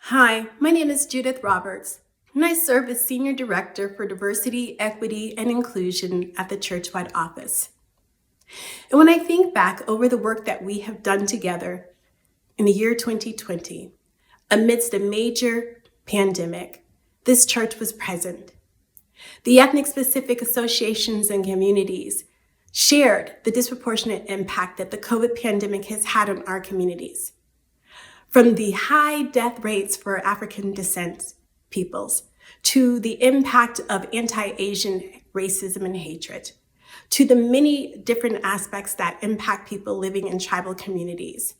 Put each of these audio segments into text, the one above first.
Hi, my name is Judith Roberts, and I serve as Senior Director for Diversity, Equity, and Inclusion at the Churchwide Office. And when I think back over the work that we have done together in the year 2020, amidst a major pandemic, this church was present. The ethnic-specific associations and communities shared the disproportionate impact that the COVID pandemic has had on our communities. From the high death rates for African descent peoples, to the impact of anti-Asian racism and hatred, to the many different aspects that impact people living in tribal communities,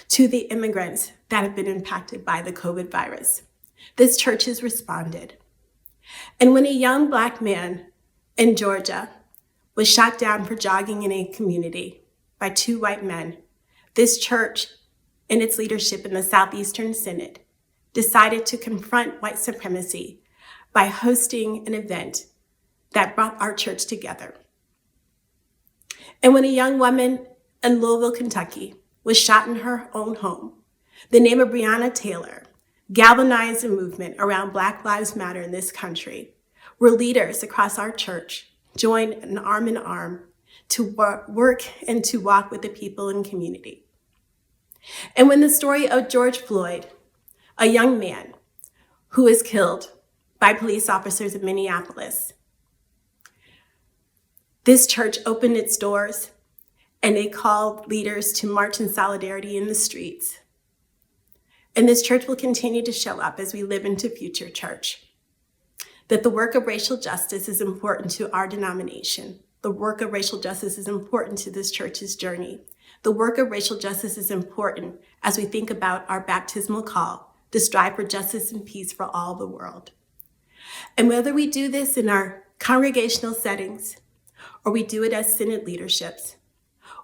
to the immigrants that have been impacted by the COVID virus. This church has responded. And when a young Black man in Georgia was shot down for jogging in a community by two white men, this church and its leadership in the Southeastern Synod decided to confront white supremacy by hosting an event that brought our church together. And when a young woman in Louisville, Kentucky was shot in her own home, the name of Breonna Taylor galvanized a movement around Black Lives Matter in this country, where leaders across our church joined in arm to work and to walk with the people and community. And when the story of George Floyd, a young man who was killed by police officers in Minneapolis, this church opened its doors and they called leaders to march in solidarity in the streets. And this church will continue to show up as we live into future church. That the work of racial justice is important to our denomination. The work of racial justice is important to this church's journey. The work of racial justice is important as we think about our baptismal call to strive for justice and peace for all the world. And whether we do this in our congregational settings, or we do it as synod leaderships,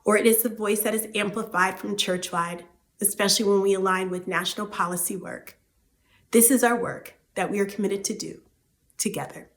or it is the voice that is amplified from churchwide, especially when we align with national policy work, this is our work that we are committed to do together.